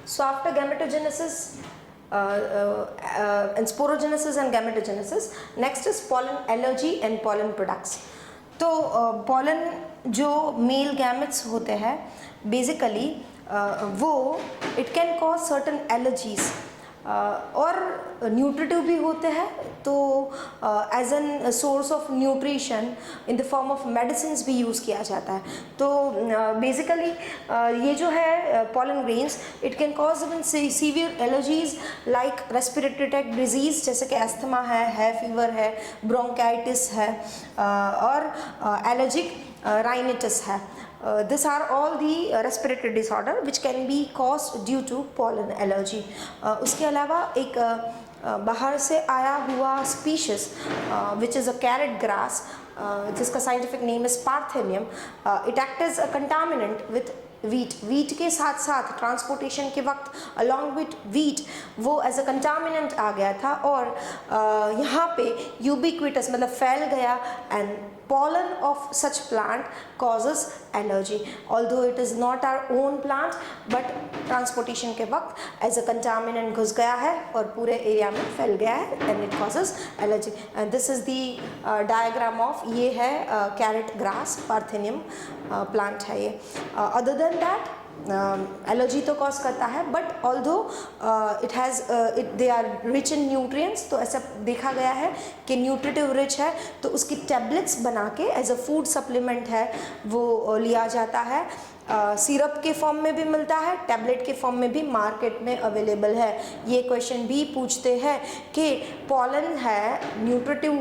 So after gametogenesis and sporogenesis and gametogenesis, next is pollen allergy and pollen products. तो pollen जो male gametes होते हैं basically वो it can cause certain allergies और nutritive भी होते हैं, तो as an source of nutrition in the form of medicine भी यूज़ किया जाता है. तो बेसिकली ये जो है pollen grains it can cause even severe allergies like respiratory tract disease जैसे कि अस्थमा है फीवर है, ब्रोंकाइटिस है और एलर्जिक राइनिटिस है. These are all the respiratory disorder which can be caused due to pollen allergy. उसके अलावा एक बाहर से आया हुआ species which is a carrot grass जिसका scientific name is Parthenium. It acts as a contaminant with wheat के साथ साथ ट्रांसपोर्टेशन के वक्त अलॉन्ग विथ वीट वो एज अ कंटामिनेंट आ गया था और यहाँ पे यूबिक्विटस मतलब फैल गया and pollen of such plant causes allergy, although it is not our own plant but transportation के वक्त as a contaminant घुस गया है और पूरे एरिया में फैल गया है and it causes allergy. And this is the diagram of ये है carrot grass Parthenium plant है ये. Other than that एलर्जी तो कॉज करता है but although it has they are rich in nutrients, तो ऐसा देखा गया है कि न्यूट्रिटिव रिच है तो उसकी टैबलेट्स बना के एज अ फूड सप्लीमेंट है वो लिया जाता है. सिरप के फॉर्म में भी मिलता है, टैबलेट के फॉर्म में भी मार्केट में अवेलेबल है. ये क्वेश्चन भी पूछते हैं कि पॉलन है nutritive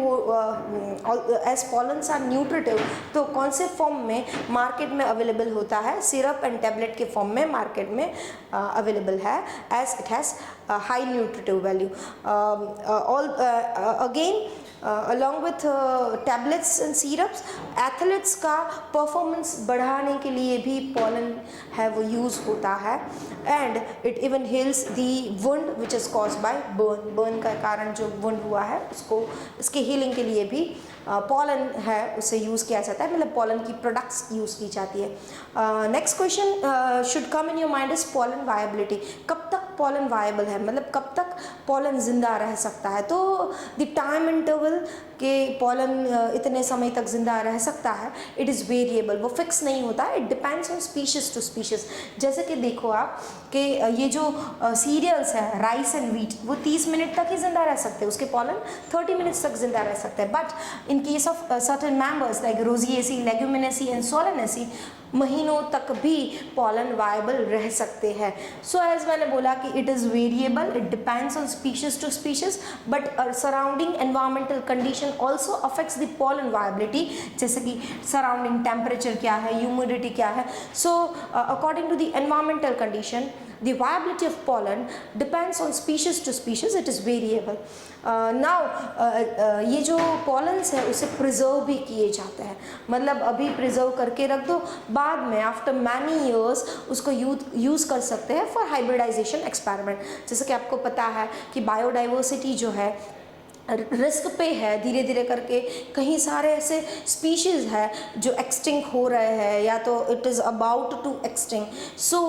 as pollens are nutritive तो कौन से फॉर्म में मार्केट में अवेलेबल होता है. सिरप एंड टैबलेट के फॉर्म में मार्केट में अवेलेबल है as it has high nutritive value. Again along with tablets and syrups, athletes का परफॉर्मेंस बढ़ाने के लिए भी पॉलन है वो यूज़ होता है and it even heels the wound which is cause by burn का कारण जो वुंड हुआ है उसको इसके हीलिंग के लिए भी पॉलन है उसे यूज़ किया जाता है, मतलब पॉलन की प्रोडक्ट्स यूज़ की जाती है. Next question should come in your mind is pollen viability. कब तक पॉलन वायबल है, मतलब कब तक पॉलन जिंदा रह सकता है. तो द टाइम इंटरवल के पॉलन इतने समय तक जिंदा रह सकता है इट इज़ वेरिएबल, वो फिक्स नहीं होता है. It depends on species to species. जैसे कि देखो आप कि ये जो सीरियल्स है राइस एंड वीट वो 30 मिनट तक ही जिंदा रह सकते हैं, उसके पॉलन 30 मिनट्स तक जिंदा रह सकते हैं. But in case of certain members like Rosaceae, Leguminosae and Solanaceae महीनों तक भी पॉलन वायबल रह सकते हैं. सो एज मैंने बोला कि it is variable, it depends on species to species but surrounding environmental condition also affects the pollen viability. जैसे कि सराउंडिंग टेम्परेचर क्या है, ह्यूमिडिटी क्या है. So according to the environmental condition the viability of pollen depends on species to species, it is variable. Now ये जो pollens है उसे preserve भी किए जाते हैं, मतलब अभी preserve करके रख दो, बाद में after many years उसको यूज़ कर सकते हैं for hybridization experiment. जैसे कि आपको पता है कि biodiversity जो है रिस्क पे है, धीरे धीरे करके कहीं सारे ऐसे स्पीशीज़ है जो एक्सटिंक्ट हो रहे हैं या तो it is about to extinct. So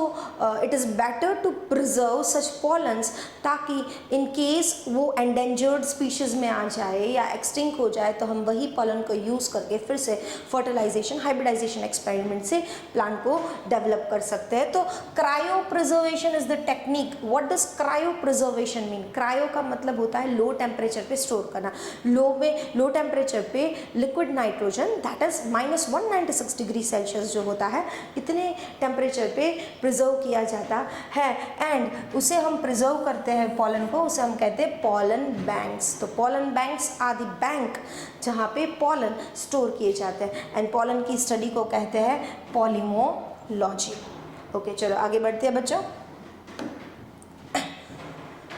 it is better to preserve such pollens ताकि इन केस वो एंडेंजर्ड स्पीशीज़ में आ जाए या एक्सटिंक्ट हो जाए तो हम वही पॉलन को यूज़ करके फिर से फर्टिलाइजेशन हाइब्रिडाइजेशन एक्सपेरिमेंट से प्लांट को डेवलप कर सकते हैं. तो cryo preservation is the technique. What does cryo preservation mean? Cryo का मतलब होता है लो टेम्परेचर पे स्टोर करना. लो टेम्परेचर पे liquid nitrogen that is -196 degree Celsius जो होता है इतने टेम्परेचर पे प्रिजर्व किया जाता है एंड उसे हम प्रिजर्व करते हैं पॉलन को, उसे हम कहते हैं पॉलन बैंक्स. तो pollen banks are the bank जहाँ पे पॉलन स्टोर किए जाते हैं एंड पॉलन की स्टडी को कहते हैं पॉलिमोलॉजी. ओके चलो आगे बढ़ते हैं बच्चों.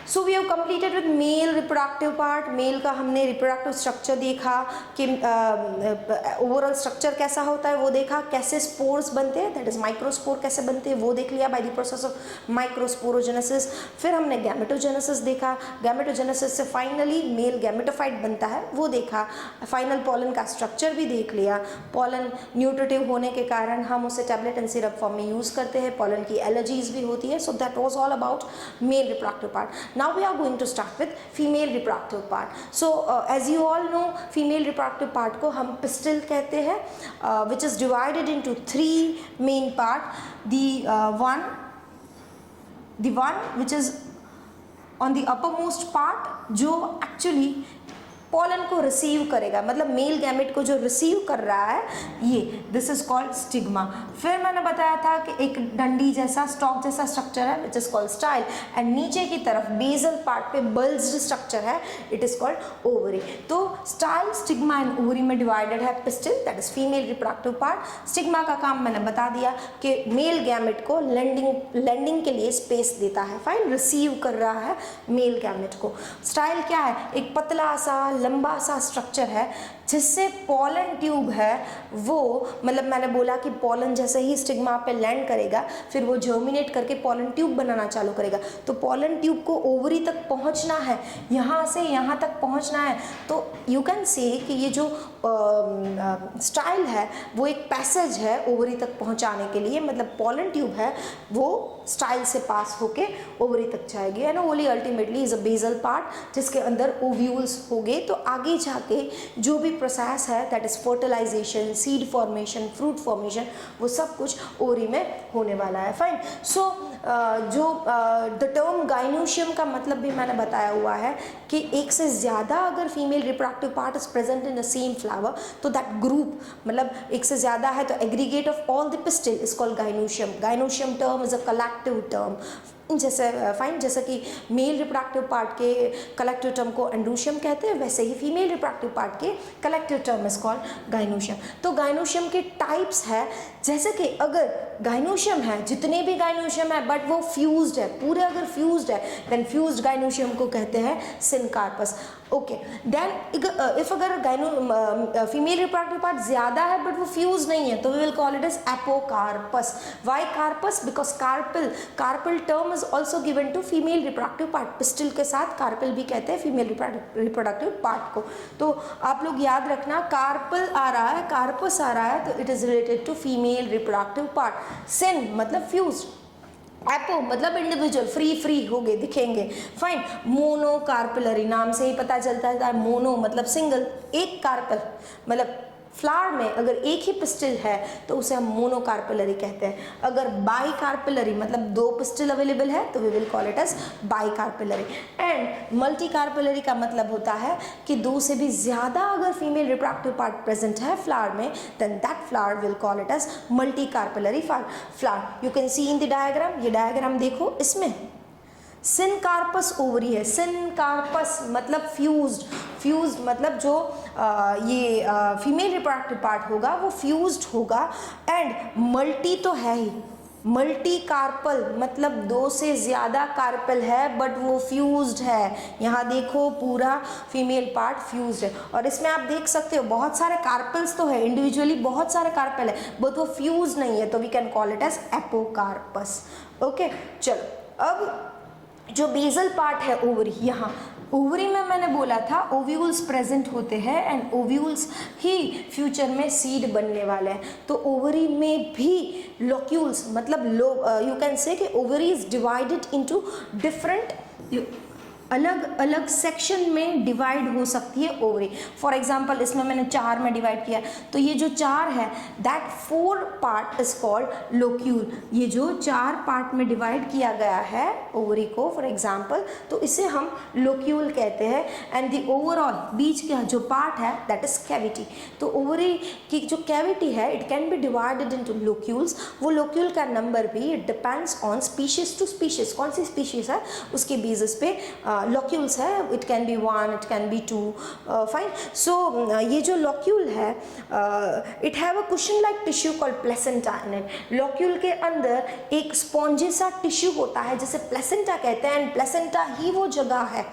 So we have completed with male reproductive part. Male का हमने रिप्रोडक्टिव स्ट्रक्चर देखा कि ओवरऑल स्ट्रक्चर कैसा होता है वो देखा, कैसे स्पोर्स बनते हैं दैट इज माइक्रोस्पोर कैसे बनते हैं वो देख लिया by the process of microsporogenesis. फिर हमने गैमेटोजेनेसिस देखा, गैमेटोजेनेसिस से फाइनली मेल गैमेटोफाइट बनता है वो देखा, फाइनल पॉलन का स्ट्रक्चर भी देख लिया। पॉलन न्यूट्रिटिव होने के कारण हम उसे टैबलेट एंड सिरप फॉर्म में यूज़ करते हैं, पॉलन की एलर्जीज भी होती है। So that was all about male reproductive part. Now we are going to start with female reproductive part. So as you all know female reproductive part को हम pistil कहते हैं, which is divided into 3 main part. the one which is on the uppermost part जो actually pollen को receive करेगा, मतलब male gamete को जो रिसीव कर रहा है ये, दिस इज कॉल्ड स्टिग्मा। फिर मैंने बताया था कि एक डंडी जैसा स्टॉक जैसा स्ट्रक्चर है which is called style, and नीचे की तरफ बेसल पार्ट पे बल्ज्ड स्ट्रक्चर है, इट इज कॉल्ड ओवरी। तो स्टाइल, स्टिग्मा एंड ओवरी में डिवाइडेड है pistol, that is female reproductive part. Stigma का काम मैंने बता दिया कि मेल गैमेट को लैंडिंग के लिए स्पेस देता है, फाइन, रिसीव कर रहा है मेल गैमेट को। स्टाइल क्या है? एक पतला सा लंबा सा स्ट्रक्चर है जिससे पॉलन ट्यूब है वो, मतलब मैंने बोला कि पॉलन जैसे ही स्टिग्मा पे लैंड करेगा फिर वो जर्मिनेट करके पॉलन ट्यूब बनाना चालू करेगा। तो पॉलन ट्यूब को ओवरी तक पहुंचना है, यहाँ से यहाँ तक पहुंचना है। तो यू कैन से कि ये जो स्टाइल है वो एक पैसेज है ओवरी तक पहुंचाने के लिए, मतलब पॉलन ट्यूब है वो स्टाइल से पास होके ओवरी तक जाएगी, and ovary ultimately is a basal part जिसके अंदर ओव्यूल्स होंगे। तो आगे जाके जो भी प्रोसेस है that is fertilisation, seed formation, fruit formation, वो सब कुछ ओवरी में होने वाला है, फाइन। सो जो द टर्म गाइनोशियम का मतलब भी मैंने बताया हुआ है कि एक से ज़्यादा अगर female reproductive part is present in the same flower तो दैट ग्रुप, मतलब एक से ज़्यादा है तो aggregate of all the pistil is called gynoecium. Gynoecium term is a collective term, जैसे फाइन, जैसे कि मेल रिप्रोडक्टिव पार्ट के कलेक्टिव टर्म को एंड्रोशियम कहते हैं, वैसे ही फीमेल रिप्रोडक्टिव पार्ट के collective term is called gynoecium. तो गाइनोशियम के टाइप्स है, जैसे कि अगर गाइनोशियम है, जितने भी गाइनोशियम है बट वो फ्यूज्ड है, पूरे अगर फ्यूज्ड है देन फ्यूज्ड गाइनोशियम को कहते हैं सिनकार्पस। ओके, देन इफ अगर फीमेल रिप्रोडक्टिव पार्ट ज़्यादा है बट वो फ्यूज नहीं है तो we will call it as apocarpous. Why carpous? Because carpel term is also given to female reproductive part. Pistil के साथ कार्पल भी कहते हैं फीमेल रिप्रोडक्टिव पार्ट को। तो आप लोग याद रखना, कार्पल आ रहा है, कार्पस आ रहा है तो it is related to female reproductive part. Syn मतलब फ्यूज, एपो मतलब इंडिविजुअल, फ्री हो गए दिखेंगे, फाइन। मोनो कार्पलरी, नाम से ही पता चलता है मोनो मतलब सिंगल, एक कार्पल मतलब फ्लावर में अगर एक ही पिस्टिल है तो उसे हम मोनोकार्पलरी कहते हैं। अगर बाई कार्पलरी मतलब 2 पिस्टिल अवेलेबल है तो we will call it as bicarpellary. And multicarpellary का मतलब होता है कि 2 से भी ज़्यादा अगर फीमेल रिप्रोडक्टिव पार्ट प्रेजेंट है फ्लावर में then that flower will call it as multicarpellary flower. You can see in the diagram, ये डायग्राम देखो, इसमें सिनकार्पस ओवरी है। सिनकार्पस मतलब फ्यूज्ड मतलब जो ये फीमेल रिप्रोडक्टिव पार्ट होगा वो फ्यूज्ड होगा। एंड मल्टी तो है ही, मल्टी कार्पल मतलब 2 से ज़्यादा कार्पल है बट वो फ्यूज्ड है। यहाँ देखो पूरा फीमेल पार्ट फ्यूज्ड है, और इसमें आप देख सकते हो बहुत सारे कार्पल्स तो है, इंडिविजुअली बहुत सारे कार्पल है बट वो फ्यूज नहीं है, तो we can call it as apocarpous. Okay, चलो अब जो बेसल पार्ट है ओवरी, यहाँ ओवरी में मैंने बोला था ओव्यूल्स प्रेजेंट होते हैं एंड ओव्यूल्स ही फ्यूचर में सीड बनने वाले हैं। तो ओवरी में भी लोक्यूल्स मतलब यू कैन से कि ovary is divided into different अलग अलग सेक्शन में डिवाइड हो सकती है ओवरी। फॉर एग्जाम्पल इसमें मैंने 4 में डिवाइड किया, तो ये जो 4 है that 4 part is called locule. ये जो 4 पार्ट में डिवाइड किया गया है ओवरी को फॉर एग्जाम्पल, तो इसे हम लोक्यूल कहते हैं। एंड द ओवरऑल बीच का जो पार्ट है दैट इज कैविटी। तो ओवरी की जो कैविटी है it can be divided into locules. वो लोक्यूल का नंबर भी it depends on species to species, कौन सी स्पीशीज है उसके बेसिस पे लॉक्यूल्स है, it can be 1, it can be 2, fine. So ये जो लॉक्यूल है it have a cushion like tissue called placenta in it. Locule के अंदर एक स्पॉन्जी सा टिश्यू होता है जिसे प्लेसेंटा कहते हैं. एंड प्लेसेंटा ही वो जगह है,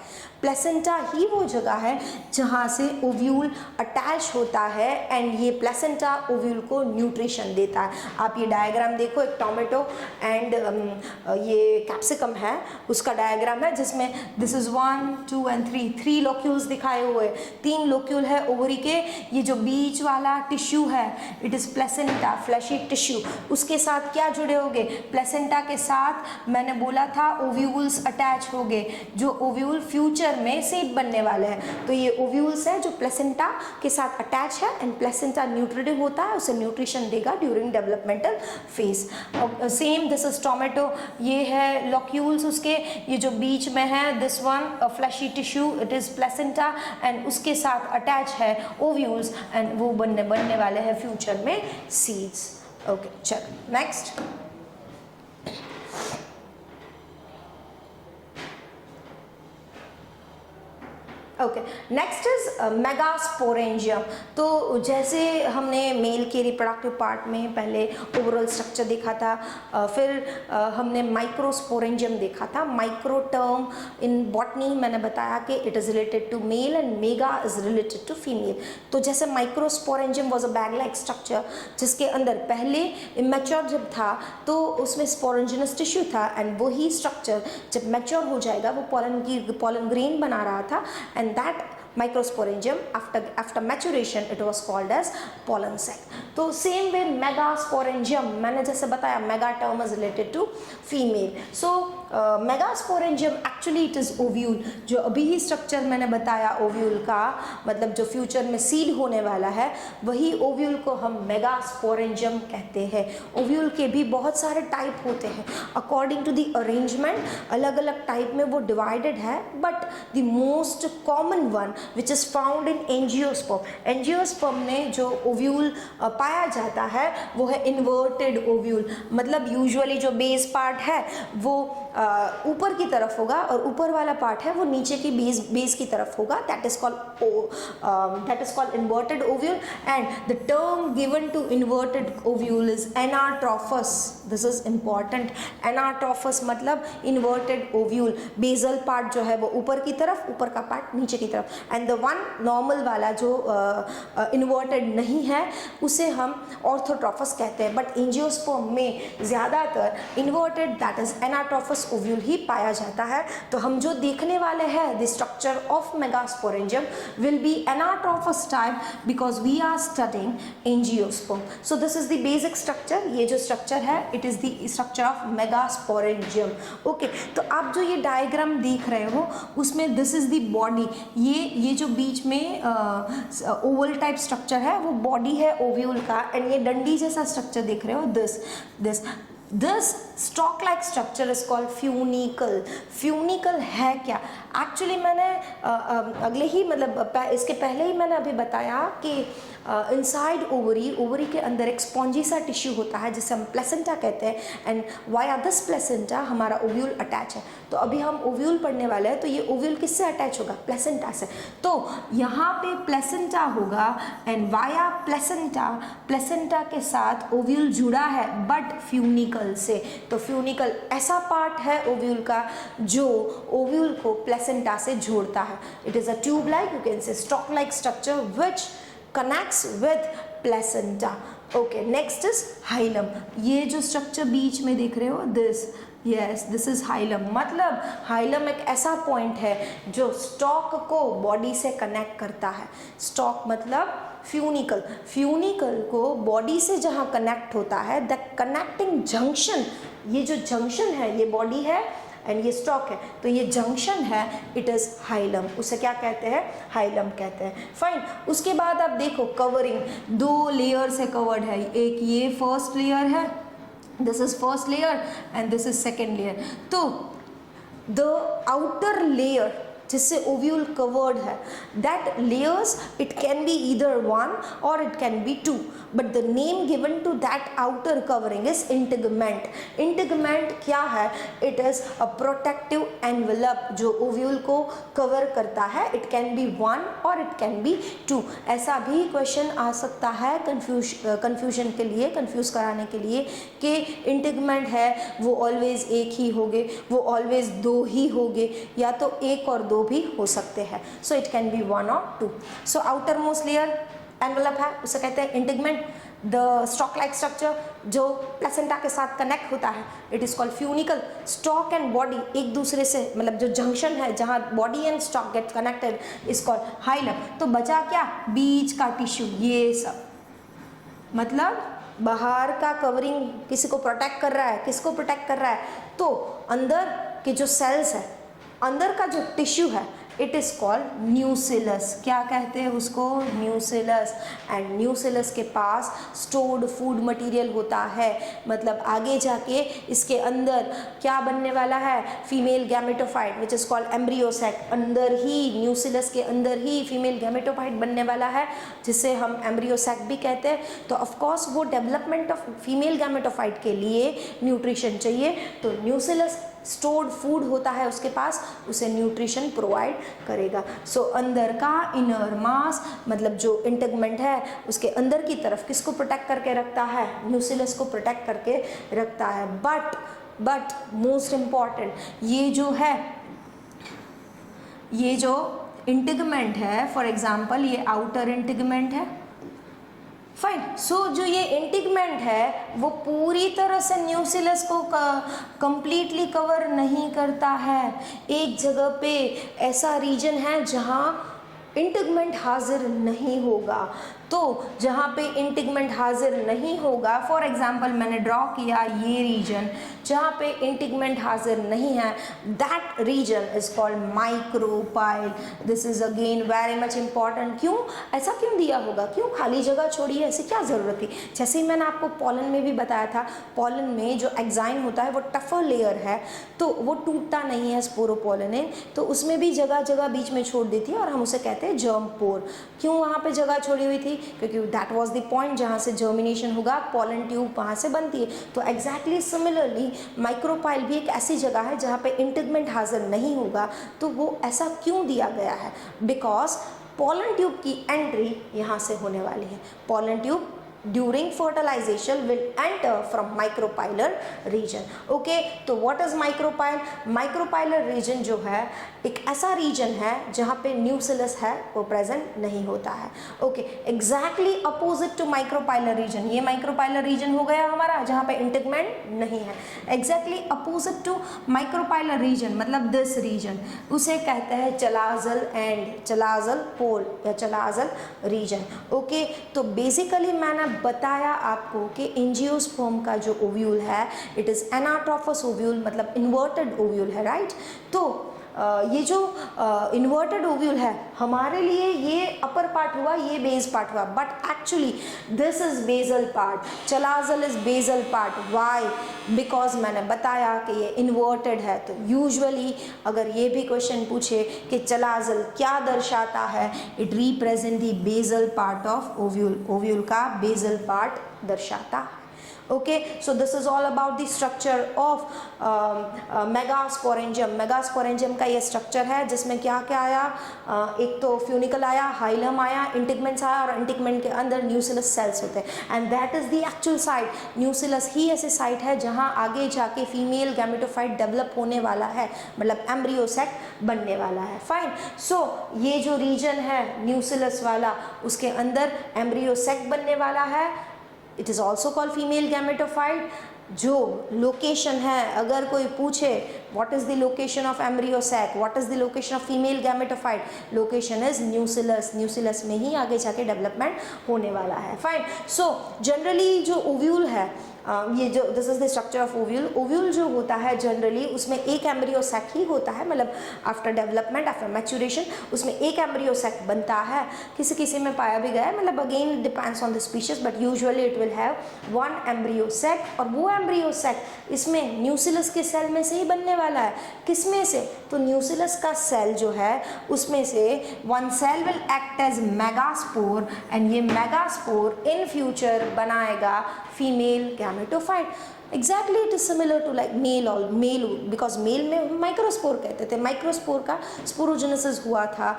प्लेसेंटा ही वो जगह है जहाँ से ओव्यूल अटैच होता है. एंड ये प्लेसेंटा ओव्यूल को न्यूट्रिशन देता है. आप ये डायग्राम देखो, एक टोमेटो एंड ये कैप्सिकम है, उसका डायग्राम है जिसमें दिस इज 1, 2 एंड 3 लॉक्यूल्स दिखाए हुए. 3 लॉक्यूल है ओवरी के. ये जो बीच वाला टिश्यू है it is placenta, fleshy tissue. उसके साथ क्या जुड़े होंगे? प्लेसेंटा के साथ मैंने बोला था ओव्यूल्स अटैच होंगे, जो ओव्यूल फ्यूचर में सीड बनने वाले हैं. तो ये ओव्यूल्स है जो प्लेसेंटा के साथ अटैच है. एंड प्लेसेंटा न्यूट्रिटिव होता है, उसे न्यूट्रिशन देगा during developmental phase. Same this is tomato, ये है लॉक्यूल्स उसके, ये जो बीच में है this one fleshy tissue it is placenta and उसके साथ अटैच है ओव्यूल्स एंड वो बनने वाले हैं फ्यूचर में सीड्स. ओके चलो next. Okay next is megasporangium. तो जैसे हमने मेल के रिप्रोडक्टिव पार्ट में पहले ओवरऑल स्ट्रक्चर देखा था, फिर हमने माइक्रोस्पोरेंजियम देखा था. माइक्रो टर्म इन बॉटनी मैंने बताया कि it is related to male and mega is related to female. तो जैसे microsporangium was a bag like structure जिसके अंदर पहले इमेच्योर जब था तो उसमें स्पोरेंजिनस टिश्यू था एंड वही स्ट्रक्चर जब मैच्योर हो जाएगा वो पॉलन ग्रेन बना रहा था. And that microsporangium after maturation it was called as pollen sac. तो same way megasporangium मैंने जैसे बताया mega term is related to female. So megasporangium actually it is ovule. जो अभी ही स्ट्रक्चर मैंने बताया ओव्यूल का, मतलब जो फ्यूचर में सीड होने वाला है वही ओव्यूल को हम मेगास्पोरेंजियम कहते हैं. ओव्यूल के भी बहुत सारे टाइप होते हैं अकॉर्डिंग टू द अरेंजमेंट, अलग अलग टाइप में वो डिवाइडेड है. But the most common one which is found in angiosperm. Angiosperm में जो ओव्यूल पाया जाता है वो है इन्वर्टेड ओव्यूल. मतलब यूजुअली जो बेस पार्ट है वो ऊपर की तरफ होगा और ऊपर वाला पार्ट है वो नीचे की बेस की तरफ होगा. That is called inverted ovule. And the term given to inverted ovule is anatropous. This is important. Anatropous मतलब इन्वर्टेड ओव्यूल. बेसल पार्ट जो है वो ऊपर की तरफ, ऊपर का पार्ट नीचे की तरफ. एंड द वन नॉर्मल वाला जो इन्वर्टेड नहीं है उसे हम ऑर्थोट्रोफस कहते हैं. बट एंजियोस्पर्म में ज़्यादातर inverted that is anatropous ovule ही पाया जाता है. तो हम जो देखने वाले हैं the structure of megasporangium will be anatropous type because we are studying angiosperm. So this is the basic structure. ये जो स्ट्रक्चर है it is the structure of megasporangium. Okay तो आप जो ये डायग्राम देख रहे हो उसमें दिस इज द बॉडी. ये जो बीच में ओवल टाइप स्ट्रक्चर है वो बॉडी है ओव्यूल का. एंड ये डंडी जैसा स्ट्रक्चर देख रहे हो this stock like structure is called funicle. Funicle है क्या? एक्चुअली मैंने अगले ही मतलब इसके पहले ही मैंने अभी बताया कि इनसाइड ओवरी के अंदर एक स्पॉन्जी सा टिश्यू होता है जिसे हम प्लेसेंटा कहते हैं. एंड वाया दिस प्लेसेंटा हमारा ओव्यूल अटैच है. तो अभी हम ओव्यूल पढ़ने वाले हैं. तो ये ओव्यूल किससे अटैच होगा? प्लेसेंटा से. तो यहाँ पे प्लेसेंटा होगा एंड वाया प्लेसेंटा के साथ ओव्यूल जुड़ा है बट फ्यूनिकल से. तो फ्यूनिकल ऐसा पार्ट है ओव्यूल का जो ओव्यूल को प्लेसेंटा से जोड़ता है. It is a tube like, you can से stock like structure which connects with placenta. Okay, next is hilum. ये जो स्ट्रक्चर बीच में देख रहे हो दिस इज हाइलम. मतलब हाइलम एक ऐसा पॉइंट है जो स्टॉक को बॉडी से कनेक्ट करता है. स्टॉक मतलब फ्यूनिकल को बॉडी से जहाँ कनेक्ट होता है द कनेक्टिंग जंक्शन, ये जो जंक्शन है ये बॉडी है एंड ये स्टॉक है. तो ये जंक्शन है इट इज़ हाइलम. उसे क्या कहते हैं? हाइलम कहते हैं. फाइन. उसके बाद आप देखो कवरिंग 2 लेयर से कवर्ड है. एक ये फर्स्ट लेयर है, this is first layer and this is second layer. तो द आउटर लेयर जिससे ओव्यूल कवर्ड है, that layers it can be either one और it can be two, but the name given to that outer covering is integument. Integument क्या है? It is a protective envelope जो ovule को cover करता है. It can be one और it can be two. ऐसा भी क्वेश्चन आ सकता है कंफ्यूजन के लिए, कंफ्यूज कराने के लिए कि इंटीगमेंट है वो ऑलवेज एक ही होंगे, वो ऑलवेज दो ही होंगे, या तो एक और दो भी हो सकते हैं. So it can be one और two. So outermost layer envelope है, उसे कहते हैं integument. The stalk like structure जो प्लेसेंटा के साथ कनेक्ट होता है, it is called funicle. Stalk and body एक दूसरे से, मतलब जो जंक्शन है जहाँ body and stalk get connected, is called hilum. तो बचा क्या? बीच का टिश्यू. ये सब मतलब बाहर का कवरिंग किसी को प्रोटेक्ट कर रहा है. किसको प्रोटेक्ट कर रहा है? तो अंदर के जो सेल्स है, अंदर का जो टिश्यू है, इट इज़ कॉल्ड न्यूसिलस. क्या कहते हैं उसको? न्यूसिलस. एंड न्यूसिलस के पास स्टोर्ड फूड मटेरियल होता है, मतलब आगे जाके इसके अंदर क्या बनने वाला है? Female gametophyte which is called embryo sac. अंदर ही न्यूसिलस के अंदर ही फीमेल गैमेटोफाइट बनने वाला है, जिसे हम एम्ब्रियोसैक भी कहते हैं. तो ऑफकोर्स वो डेवलपमेंट ऑफ फीमेल गैमेटोफाइट के लिए न्यूट्रिशन चाहिए. तो न्यूसिलस स्टोर्ड फूड होता है उसके पास, उसे न्यूट्रिशन प्रोवाइड करेगा. सो अंदर का इनर मास, मतलब जो इंटीगमेंट है उसके अंदर की तरफ किसको प्रोटेक्ट करके रखता है? न्यूसिलस को प्रोटेक्ट करके रखता है. बट मोस्ट इम्पॉर्टेंट, ये जो है, ये जो इंटीगमेंट है, फॉर एग्जाम्पल ये आउटर इंटीगमेंट है, फाइन. सो जो ये इंटीगमेंट है वो पूरी तरह से न्यूसिलस को कंप्लीटली कवर नहीं करता है. एक जगह पे ऐसा रीजन है जहाँ इंटीगमेंट हाजिर नहीं होगा. तो जहाँ पे इंटीगमेंट हाजिर नहीं होगा, फॉर एग्जांपल मैंने ड्रॉ किया ये रीजन जहाँ पे इंटीगमेंट हाजिर नहीं है, that region is called micropyle. This is again very much important. क्यों ऐसा क्यों दिया होगा? क्यों खाली जगह छोड़ी है? ऐसी क्या ज़रूरत थी? जैसे ही मैंने आपको पॉलन में भी बताया था, पॉलन में जो एक्साइन होता है वो टफर लेयर है, तो वो टूटता नहीं है स्पोरोपोलिन, तो उसमें भी जगह जगह बीच में छोड़ देती है और हम उसे कहते हैं जर्म पोर. क्यों वहाँ पे जगह छोड़ी हुई थी? क्योंकि दैट वाज द पॉइंट जहाँ से जर्मिनेशन होगा, पॉलन ट्यूब वहाँ से बनती है. तो एग्जैक्टली सिमिलरली माइक्रोपाइल भी एक ऐसी जगह है जहाँ पे इंटीगमेंट हाजिर नहीं होगा. तो वो ऐसा क्यों दिया गया है? बिकॉज पॉलन ट्यूब की एंट्री यहाँ से होने वाली है. Pollen tube during fertilization will enter from micropylar region. Okay, तो what is micropyle? Micropylar region जो है एक ऐसा रीजन है जहाँ पे न्यूसिलस है वो प्रेजेंट नहीं होता है. Okay, exactly opposite to micropylar region. ये माइक्रोपाइलर रीजन हो गया हमारा जहाँ पे इंटीगमेंट नहीं है. Exactly opposite to micropylar region मतलब दिस रीजन, उसे कहते हैं चलाजल एंड, चलाजल पोल या चलाजल रीजन. ओके, तो बेसिकली मैंने बताया आपको कि एंजियोस्पर्म का जो ओव्यूल है इट इज़ एनाट्रोफस ओव्यूल, मतलब इन्वर्टेड ओव्यूल है, राइट. तो ये जो इन्वर्टेड ओव्यूल है हमारे लिए ये अपर पार्ट हुआ, ये बेस पार्ट हुआ, but actually this is basal part. Chalazal is basal part. Why? Because मैंने बताया कि ये इन्वर्टेड है. तो यूजुअली अगर ये भी क्वेश्चन पूछे कि चलाजल क्या दर्शाता है, it represent the basal part of ovule. Ovule का बेसल पार्ट दर्शाता है. Okay, so this is all about the structure of megasporangium. Megasporangium का ये स्ट्रक्चर है जिसमें क्या क्या आया, एक तो फ्यूनिकल आया, हाइलम आया, इंटीगमेंट्स आया और इंटीगमेंट के अंदर न्यूसिलस सेल्स होते हैं. And that is the actual site. Nucellus ही ऐसी साइट है जहाँ आगे जाके फीमेल गैमेटोफाइट डेवलप होने वाला है, मतलब एम्ब्रियोसैक बनने वाला है. फाइन. सो ये जो रीजन है न्यूसिलस वाला, उसके अंदर एम्ब्रियोसैक बनने वाला है. It is also called female gametophyte. जो लोकेशन है, अगर कोई पूछे what is the location of embryo sac, what is the location of female gametophyte, location is न्यूसिलस. न्यूसिलस में ही आगे जाके डेवलपमेंट होने वाला है. फाइन. सो जनरली जो ओव्यूल है ये जो this is the structure of ovule. Ovule जो होता है जनरली उसमें एक एम्ब्रियो सैक ही होता है, मतलब आफ्टर डेवलपमेंट, आफ्टर मैच्योरेशन उसमें एक एम्ब्रियो सैक बनता है। किसी किसी में पाया भी गया है, मतलब again depends on the species, but usually it will have one embryo sac. और वो एम्ब्रियो सैक इसमें न्यूसिलस के सेल में से ही बनने वाला है। किस में से? तो न्यूसिलस का सेल जो है उसमें से one cell will act as megaspore, and ये मेगास्पोर इन फ्यूचर बनाएगा female gametophyte. Exactly it is similar to like male because male में माइक्रोस्पोर कहते थे। माइक्रोस्पोर का स्पोरोजेनेसिस हुआ था,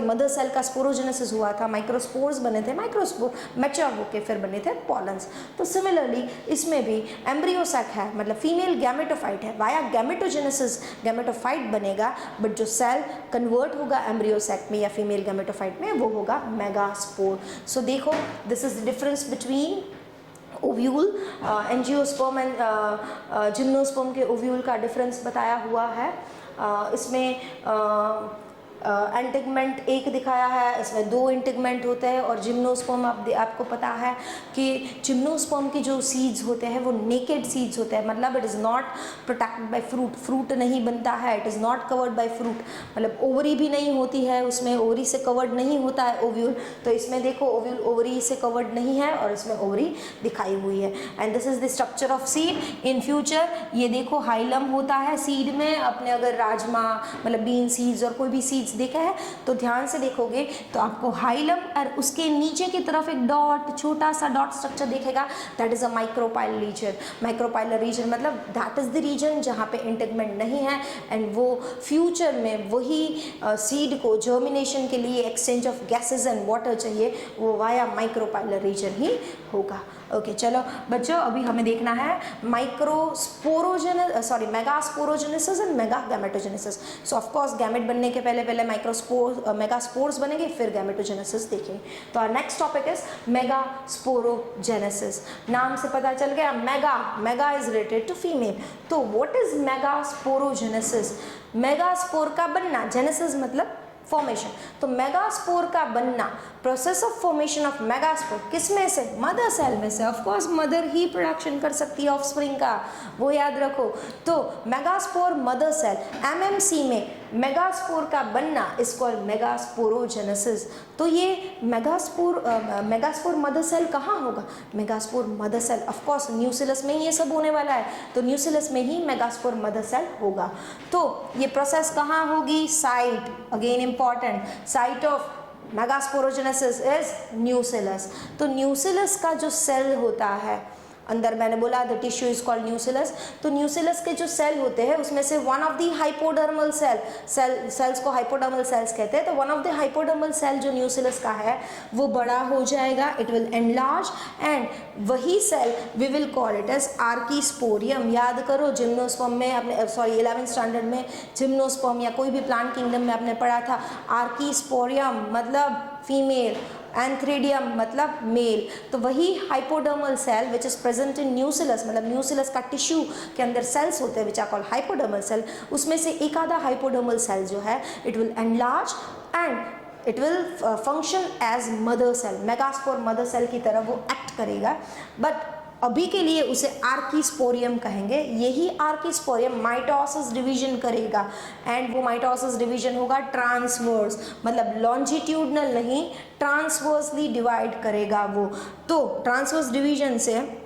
मदर सेल का स्पोरोजेनेसिस हुआ था, माइक्रोस्पोर्स बने थे, माइक्रोस्पोर मैच्योर होके फिर बने थे पॉलन्स। तो सिमिलरली इसमें भी एम्ब्रियो सैक है, मतलब फीमेल गैमेटोफाइट है, वाया गैमेटोजेनेसिस गैमेटोफाइट बनेगा, बट जो सेल कन्वर्ट होगा एम्ब्रियो सैक में या फीमेल गैमेटोफाइट में वो होगा मेगास्पोर। सो देखो this is the difference between ovule, angiosperm and gymnosperm के ओव्यूल का डिफरेंस बताया हुआ है। इसमें एंटिगमेंट एक दिखाया है, इसमें 2 इंटिगमेंट होते हैं। और जिम्नोस्पर्म आपको पता है कि जिम्नोस्पर्म की जो सीड्स होते हैं वो नेकेड सीड्स होते हैं, मतलब it is not protected by fruit, fruit नहीं बनता है, it is not covered by fruit, मतलब ओवरी भी नहीं होती है उसमें, ओवरी से कवर्ड नहीं होता है ओव्यूल। तो इसमें देखो ओव्यूल ओवरी से कवर्ड नहीं है और इसमें ओवरी दिखाई हुई है। And this is the structure of seed in future. ये देखो हाइलम होता है सीड में, अपने अगर राजमा मतलब बीन सीड्स और कोई भी सीड्स देखा है तो ध्यान से देखोगे तो आपको हाइलम और उसके नीचे की तरफ एक डॉट, छोटा सा डॉट स्ट्रक्चर दिखेगा, that is a micropyle region. Micropylar region मतलब दैट इज द रीजन जहाँ पे इंटेगमेंट नहीं है, एंड वो फ्यूचर में वही सीड को जर्मिनेशन के लिए exchange of gases and water चाहिए, वो वाया माइक्रोपाइलर रीजन ही होगा। ओके चलो बच्चों, अभी हमें देखना है megasporogenesis and megagametogenesis. So of course gamete बनने के पहले मेगास्पोर्स बनेंगे, फिर गैमेटोजेनेसिस देखेंगे। तो our next topic is megasporogenesis. नाम से पता चल गया, mega is related to female. तो व्हाट इज मेगास्पोरोजेनेसिस? मेगास्पोर का बनना, जेनेसिस मतलब फॉर्मेशन, तो मेगास्पोर का बनना, process of formation of megaspore किस में से? मदर सेल में से। ऑफ कोर्स मदर ही प्रोडक्शन कर सकती है ऑफस्प्रिंग का, वो याद रखो। तो मेगास्पोर मदर सेल, एमएमसी में मेगास्पोर का बनना इज कॉल्ड मेगास्पोरोजेनेसिस। तो ये मेगास्पोर मदर सेल कहाँ होगा? Megaspore mother cell of course nucellus में ही ये सब होने वाला है, तो न्यूसिलस में ही मेगास्पोर मदर सेल होगा। तो ये प्रोसेस कहाँ होगी? Site, again important, site of megasporogenesis is न्यूसिलस। तो न्यूसिलस का जो सेल होता है अंदर, मैंने बोला the tissue is called nucellus, तो न्यूसिलस के जो सेल होते हैं उसमें से one of the hypodermal cells को हाइपोडर्मल सेल्स कहते हैं। तो one of the hypodermal cell जो न्यूसिलस का है वो बड़ा हो जाएगा, इट विल एनलार्ज, एंड वही cell we will call it as archesporium. याद करो जिम्नोस्पर्म में आपने 11th स्टैंडर्ड में जिम्नोस्पर्म या कोई भी प्लांट किंगडम में आपने पढ़ा था, आर्कीस्पोरियम मतलब फीमेल, एंथ्रेडियम मतलब मेल। तो वही hypodermal cell which is present in nucellus, मतलब न्यूसिलस का टिश्यू के अंदर सेल्स होते हैं which are called hypodermal cell, उसमें से एक आधा हाइपोडर्मल सेल जो है it will enlarge and it will function as mother cell, megaspore mother cell की तरह वो एक्ट करेगा। बट अभी के लिए उसे आर्कीस्पोरियम कहेंगे। यही आर्कीस्पोरियम माइटोसिस डिवीजन करेगा, एंड वो माइटोसिस डिवीजन होगा ट्रांसवर्स, मतलब लॉन्जिट्यूडनल नहीं, ट्रांसवर्सली डिवाइड करेगा वो। तो ट्रांसवर्स डिवीजन से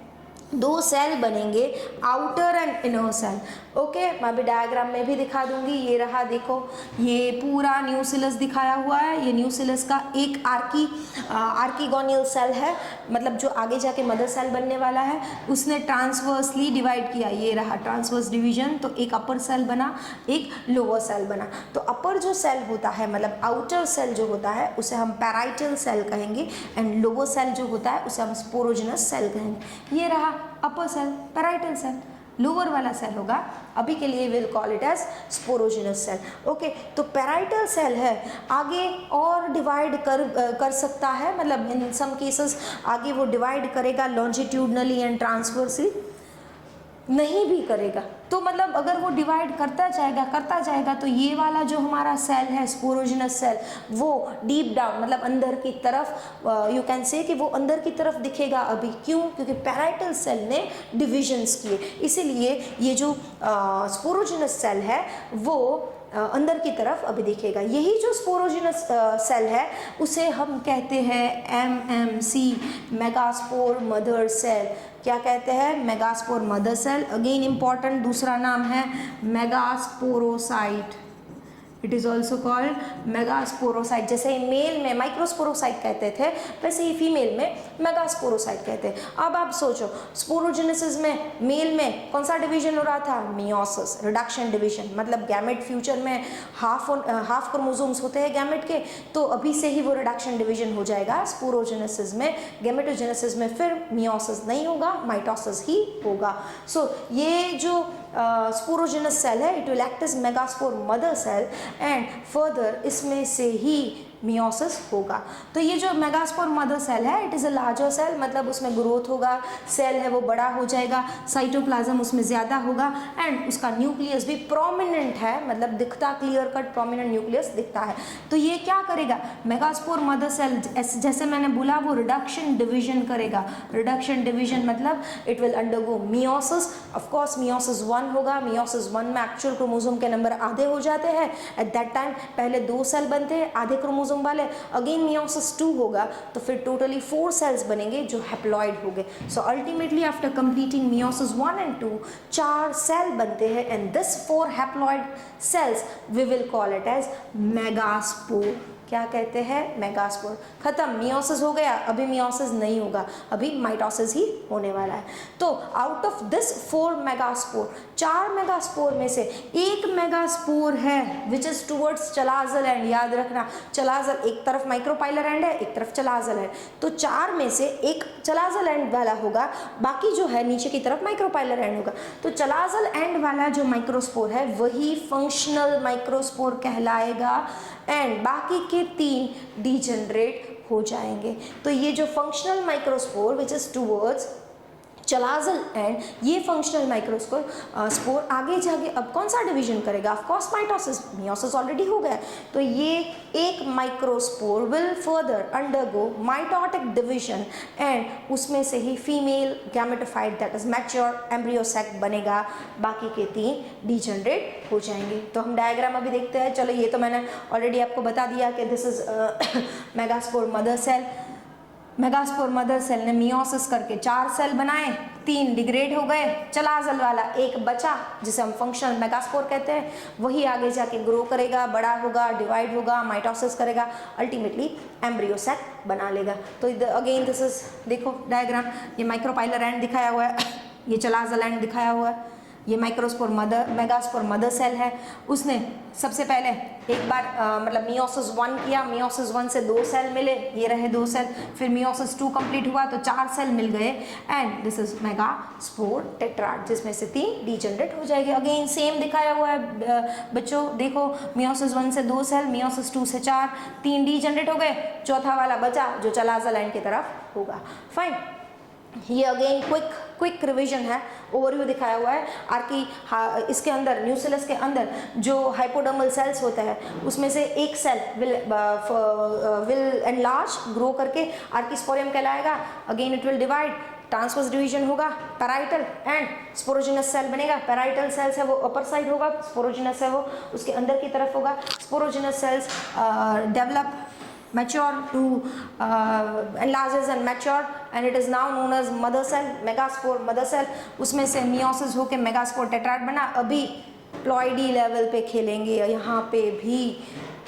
2 सेल बनेंगे, outer and inner cell. Okay, मैं अभी डायग्राम में भी दिखा दूंगी। ये रहा, देखो ये पूरा न्यूसिलस दिखाया हुआ है। ये न्यूसिलस का एक आर्कीगोनियल सेल है, मतलब जो आगे जाके मदर सेल बनने वाला है, उसने ट्रांसवर्सली डिवाइड किया। ये रहा ट्रांसवर्स डिवीजन, तो एक अपर सेल बना, एक लोअर सेल बना। तो अपर जो सेल होता है मतलब आउटर सेल जो होता है उसे हम पैराइटल सेल कहेंगे, एंड लोअर सेल जो होता है उसे हम स्पोरोजेनस सेल कहेंगे। ये रहा upper cell, parietal cell, lower वाला सेल होगा, अभी के लिए will call it as sporogenous cell. Okay, तो पैराइटल सेल है, आगे और डिवाइड कर सकता है, मतलब इन सम केसेस आगे वो डिवाइड करेगा लॉन्जिट्यूडनली एंड ट्रांसवर्सली, नहीं भी करेगा, तो मतलब अगर वो डिवाइड करता जाएगा तो ये वाला जो हमारा सेल है स्पोरोजिनस सेल वो डीप डाउन मतलब अंदर की तरफ यू कैन से कि वो अंदर की तरफ दिखेगा अभी। क्यों? क्योंकि पैराइटल सेल ने डिविजन्स किए, इसीलिए ये जो स्पोरोजिनस सेल है वो अंदर की तरफ अभी दिखेगा। यही जो स्पोरोजिनस सेल है उसे हम कहते हैं MMC, मेगास्पोर मदर सेल। क्या कहते हैं? Megaspore mother cell. Again important दूसरा नाम है megasporocyte. It is also called megasporocyte. जैसे मेल में माइक्रोस्पोरोसाइट कहते थे वैसे ही फीमेल में मेगास्पोरोसाइट कहते हैं। अब आप सोचो स्पोरोजेनेसिस में मेल में कौन सा डिवीजन हो रहा था? Meiosis, reduction division. मतलब गैमेट फ्यूचर में हाफ क्रोमोसोम्स होते हैं गैमेट के, तो अभी से ही वो रिडक्शन डिवीजन हो जाएगा स्पोरोजेनेसिस में। गैमेटोजेनेसिस में फिर मियोसिस नहीं होगा, माइटोसिस ही होगा। सो ये जो स्पोरोजिनस सेल है it will act as megaspore mother cell and further इसमें से ही मियोसिस होगा। तो ये जो मेगास्पोर मदर सेल है it is a larger cell, मतलब उसमें ग्रोथ होगा, सेल है वो बड़ा हो जाएगा, साइटोप्लाज्म उसमें ज़्यादा होगा एंड उसका न्यूक्लियस भी प्रोमिनेंट है, मतलब दिखता क्लियर कट प्रोमिनेंट न्यूक्लियस दिखता है। तो ये क्या करेगा? मेगास्पोर मदर सेल जैसे मैंने बोला वो रिडक्शन डिवीजन करेगा। रिडक्शन डिवीजन मतलब it will undergo meiosis. Of course meiosis 1 होगा। मियोसिस 1 में एक्चुअल क्रोमोसोम के नंबर आधे हो जाते हैं। एट दैट टाइम पहले 2 सेल बनते हैं आधे क्रोमोसोम वाले। अगेन मियोसिस 2 होगा तो फिर टोटली 4 सेल्स बनेंगे जो हैप्लॉइड होंगे। So ultimately after completing meiosis 1 and 2 4 cell बनते हैं and this 4 haploid cells we will call it as megaspore. क्या कहते हैं? मेगास्पोर। खत्म, मियोसिस हो गया, अभी मियोसिस नहीं होगा, अभी माइटोसिस ही होने वाला है। तो out of this 4 megaspore, 4 megaspore में से एक मेगास्पोर है विच इज टुवर्ड्स चलाजल एंड। याद रखना चलाजल एक तरफ माइक्रोपाइलर एंड है, एक तरफ चलाजल है, तो 4 में से एक चलाजल एंड वाला होगा, बाकी जो है नीचे की तरफ माइक्रोपाइलर एंड होगा। तो चलाजल एंड वाला जो माइक्रोस्पोर है वही फंक्शनल माइक्रोस्पोर कहलाएगा एंड बाकी के 3 डीजनरेट हो जाएंगे। तो ये जो functional microspore which is towards chalazal end, ये फंक्शनल माइक्रोस्पोर स्पोर आगे जाके अब कौन सा डिवीजन करेगा? Of course mitosis. Meiosis already हो गया, तो ये एक microspore will further undergo mitotic division and उसमें से ही female gametophyte that is mature embryo sac बनेगा, बाकी के 3 डीजनरेट हो जाएंगे। तो हम डायग्राम अभी देखते हैं। चलो ये तो मैंने ऑलरेडी आपको बता दिया कि this is megaspore mother cell. Megaspore mother cell ने मियोसिस करके 4 सेल बनाए, 3 डिग्रेड हो गए, चलाजल वाला एक बचा जिसे हम फंक्शनल मेगास्पोर कहते हैं, वही आगे जाके ग्रो करेगा, बड़ा होगा, डिवाइड होगा, माइटोसिस करेगा, अल्टीमेटली एम्ब्रियो सेक बना लेगा। तो अगेन दिस इज, देखो डायग्राम, ये माइक्रोपाइलर एंड दिखाया हुआ है, ये चलाजल एंड दिखाया हुआ है, ये microspore mother megaspore mother cell है। उसने सबसे पहले एक बार मतलब मियोसिस 1 किया, मियोसिस 1 से 2 सेल मिले, ये रहे 2 सेल, फिर मियोसिस 2 कंप्लीट हुआ तो 4 सेल मिल गए and this is megaspore tetrad, जिसमें से 3 डीजनरेट हो जाएंगे। अगेन सेम दिखाया हुआ है बच्चों, देखो मियोसिस 1 से 2 सेल, मियोसिस 2 से 4, 3 डीजनरेट हो गए, चौथा वाला बचा जो चलाजल एंड की तरफ होगा। फाइन, ये अगेन क्विक रिवीजन है, ओवरव्यू दिखाया हुआ है। आर्की इसके अंदर न्यूक्लियस के अंदर जो हाइपोडर्मल सेल्स होते हैं उसमें से एक सेल विल एनलार्ज, ग्रो करके आर्कीस्पोरियम कहलाएगा। Again it will divide, transverse division होगा, पैराइटल एंड स्पोरोजिनस सेल बनेगा। पैराइटल सेल्स है वो अपर साइड होगा, स्पोरोजिनस है वो उसके अंदर की तरफ होगा। Sporogenous cells develop, mature to enlarges and mature and it is now known as mother cell, megaspore mother cell। उसमें से मियोसिस होके मेगास्पोर टेट्राड बना। अभी प्लॉइडी लेवल पे खेलेंगे, यहाँ पे भी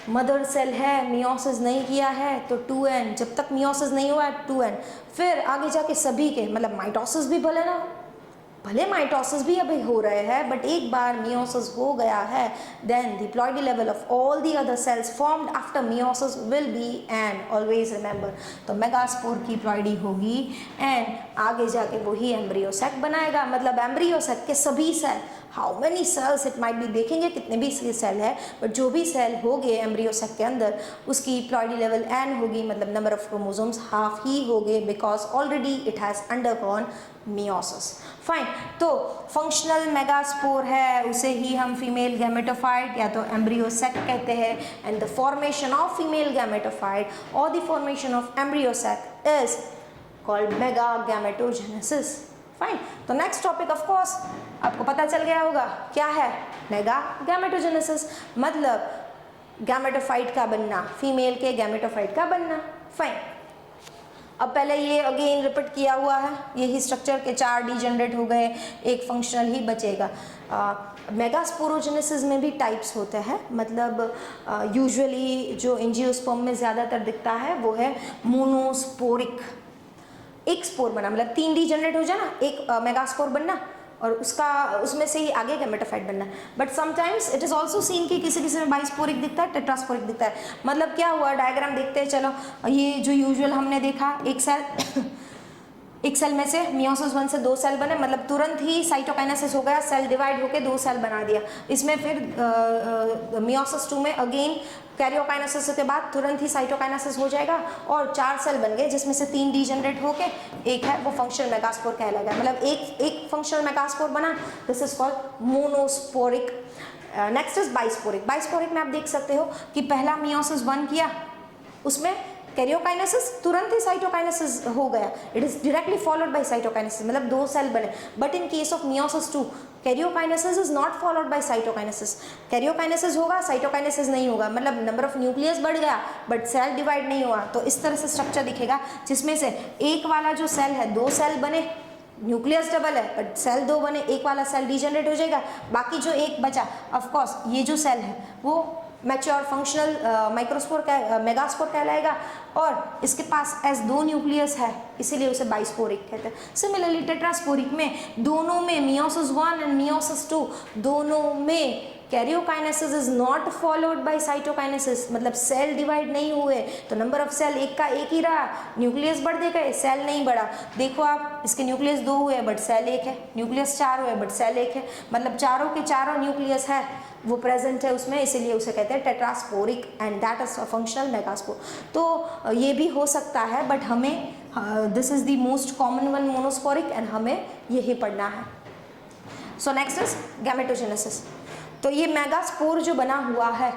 मदर सेल है, मियोसिस नहीं किया है तो 2n, जब तक मियोसिस नहीं हुआ है 2n, फिर आगे जाके सभी के मतलब माइटोसिस भी भले माइटोसिस भी अभी हो रहे हैं, बट एक बार मियोसिस हो गया है then the ploidy level of all the other cells formed after meiosis will be n, always remember. तो मेगास्पोर की प्लॉइडी होगी एंड आगे जाके वही एम्ब्रियो सेक बनाएगा। मतलब एम्ब्रियो सेक के सभी cell, how many cells it might be, देखेंगे कितने भी सेल है, बट जो भी सेल होंगे एम्ब्रियो सेक के अंदर उसकी प्लॉइडी लेवल एन होगी, मतलब नंबर ऑफ क्रोमोसोम्स हाफ ही होंगे because already it has undergone meiosis. Fine. तो फंक्शनल मेगास्पोर है उसे ही हम फीमेल गैमेटोफाइट या तो एम्ब्रियो सैक कहते हैं, and the formation of female gametophyte और the formation of embryo sac is called mega gametogenesis. Fine. तो नेक्स्ट टॉपिक ऑफ कोर्स आपको पता चल गया होगा क्या है, मेगा गैमेटोजेनेसिस, मतलब गैमेटोफाइट का बनना, फीमेल के गैमेटोफाइट का बनना। फाइन। अब पहले ये अगेन रिपीट किया हुआ है, यही स्ट्रक्चर के 4 डीजेनरेट हो गए, एक फंक्शनल ही बचेगा। मेगास्पोरोजेनेसिस में भी टाइप्स होते हैं, मतलब यूजुअली जो एंजियोस्पर्म में ज़्यादातर दिखता है वो है मोनोस्पोरिक, एक स्पोर बना, मतलब 3 डीजेनरेट हो जाना, एक मेगास्पोर बनना और उसमें से ही आगे गैमेटोफाइट बनना। But sometimes it is also seen कि किसी किसी में बाइस्पोरिक दिखता है, टेट्रास्पोरिक दिखता है। मतलब क्या हुआ, डायग्राम देखते हैं चलो। ये जो यूजुअल हमने देखा, एक सेल में से मियोसिस 1 से 2 सेल बने, मतलब तुरंत ही साइटोकाइनेसिस हो गया, सेल डिवाइड होकर 2 सेल बना दिया। इसमें फिर मियोसिस 2 में अगेन कैरियोकाइनेसिस के बाद तुरंत ही साइटोकाइनेसिस हो जाएगा और 4 सेल बन गए, जिसमें से 3 डीजेनरेट होके एक है वो फंक्शनल मेगास्पोर कहलाएगा। मतलब एक फंक्शनल मेगास्पोर बना, this is called monosporic. Next is bisporic. Bisporic में आप देख सकते हो कि पहला मियोसिस 1 किया, उसमें कैरियोकाइनेसिस, तुरंत ही साइटोकाइनेसिस हो गया, it is directly followed by cytokinesis, मतलब 2 सेल बने। But in case of meiosis 2 karyokinesis is not followed by cytokinesis. Karyokinesis होगा, साइटोकाइनेसिस नहीं होगा, मतलब नंबर ऑफ न्यूक्लियस बढ़ गया बट सेल डिवाइड नहीं हुआ। तो इस तरह से स्ट्रक्चर दिखेगा, जिसमें से एक वाला जो सेल है 2 सेल बने, न्यूक्लियस डबल है बट सेल 2 बने, एक वाला सेल डीजेनरेट हो जाएगा, बाकी जो एक बचा, ऑफ कोर्स ये जो सेल है वो मैच्योर फंक्शनल माइक्रोस्पोर का मेगास्पोर कहलाएगा और इसके पास S2 न्यूक्लियस है, इसीलिए उसे बाइस्पोरिक कहते हैं। सिमिलरली टेट्रास्पोरिक में दोनों में मियोसिस 1 एंड मियोसिस 2 दोनों में karyokinesis is not followed by cytokinesis, मतलब सेल डिवाइड नहीं हुए, तो नंबर ऑफ सेल एक का एक ही रहा, न्यूक्लियस बढ़ गए, सेल नहीं बढ़ा। देखो आप, इसके न्यूक्लियस 2 हुए बट सेल 1 है, न्यूक्लियस 4 हुए बट सेल 1 है, मतलब चारों के चारों न्यूक्लियस है वो प्रेजेंट है उसमें, इसीलिए उसे कहते हैं tetrasporic and that is a functional megaspore. तो ये भी हो सकता है बट हमें this is the most common one monosporic and हमें यही पढ़ना है। So next is gametogenesis. तो ये मेगास्पोर जो बना हुआ है,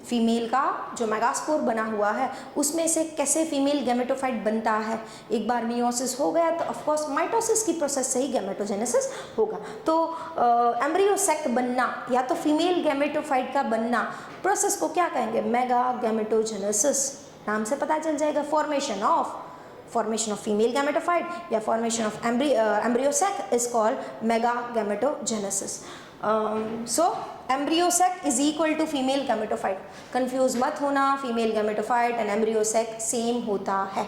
फीमेल का जो मेगास्पोर बना हुआ है, उसमें से कैसे फीमेल गैमेटोफाइट बनता है। एक बार मियोसिस हो गया तो ऑफ कोर्स माइटोसिस की प्रोसेस से ही गैमेटोजेनेसिस होगा। तो एम्ब्रियो सैक बनना या तो फीमेल गैमेटोफाइट का बनना, प्रोसेस को क्या कहेंगे, मेगा गैमेटोजेनेसिस, नाम से पता चल जाएगा। फॉर्मेशन ऑफ फीमेल गैमेटोफाइट या formation of embryo sac is called mega gametogenesis. So embryo sac is equal to female gametophyte, confuse मत होना, female gametophyte and embryo sac same होता है।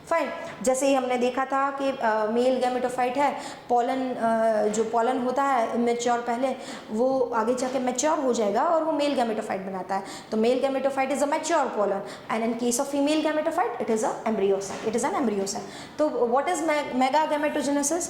फाइन। जैसे ही हमने देखा था कि मेल गैमेटोफाइट है, पोलन जो पोलन होता है इमेच्योर पहले, वो आगे जाके मैच्योर हो जाएगा और वो मेल गैमेटोफाइट बनाता है। तो male gametophyte is a mature pollen and in case of female gametophyte it is a embryo sac, it is an embryo sac. तो what is mega gametogenesis?